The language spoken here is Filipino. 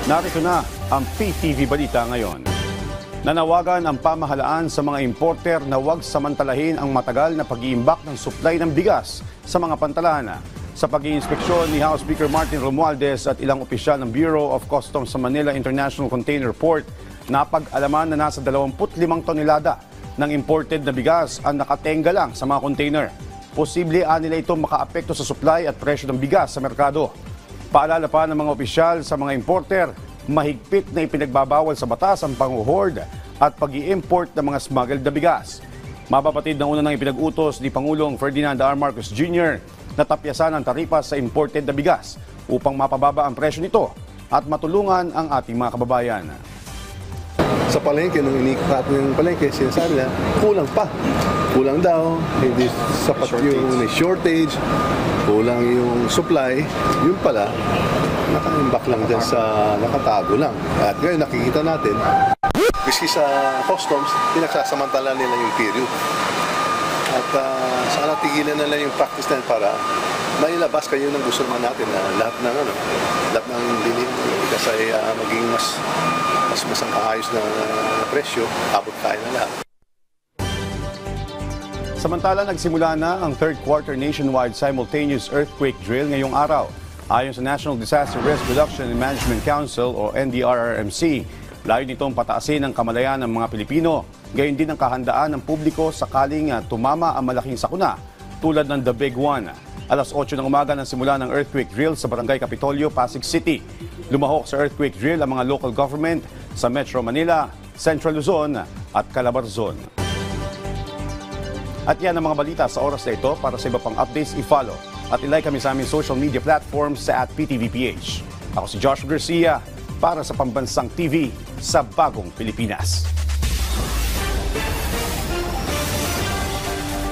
Narito na ang PTV Balita ngayon. Nanawagan ang pamahalaan sa mga importer na huwag samantalahin ang matagal na pag-iimbak ng supply ng bigas sa mga pantalan. Sa pag-iinspeksyon ni House Speaker Martin Romualdez at ilang opisyal ng Bureau of Customs sa Manila International Container Port, napag-alaman na nasa 25 tonelada ng imported na bigas ang nakatenga lang sa mga container. Posible nila ito makaapekto sa supply at presyo ng bigas sa merkado. Paalala pa ng mga opisyal sa mga importer, mahigpit na ipinagbabawal sa batas ang panghuhord at pag-i-import ng mga smuggled na bigas. Mapapatid na una nang ipinag-utos ni Pangulong Ferdinand R. Marcos Jr. na tapyasan ang taripa sa imported na bigas upang mapababa ang presyo nito at matulungan ang ating mga kababayan. Sa palengke, nung inikot yung palengke, sinasabi na kulang pa. Kulang daw, hindi sapat yung may shortage, kulang yung supply. Yun pala, naka-imbak lang dyan sa nakatago lang. At ngayon nakikita natin, kasi sa customs, pinagsasamantala nila yung period. At sana tigilan nila yung practice na para mailabas kayo ng gusto naman natin na lahat ng bilhin kasi maging mas ang kaayos na presyo, abot tayo na lahat. Samantala, nagsimula na ang third quarter nationwide simultaneous earthquake drill ngayong araw. Ayon sa National Disaster Risk Reduction and Management Council o NDRRMC, layo nitong pataasin ang kamalayan ng mga Pilipino. Gayon din ang kahandaan ng publiko sakaling tumama ang malaking sakuna tulad ng The Big One. Alas 8 ng umaga nang simula ng earthquake drill sa Barangay Capitolio, Pasig City. Lumahok sa earthquake drill ang mga local government sa Metro Manila, Central Luzon at Calabarzon. At yan ang mga balita sa oras na ito. Para sa iba pang updates, i-follow at ilike kami sa aming social media platforms sa @PTVPH. Ako si Josh Garcia para sa Pambansang TV sa Bagong Pilipinas.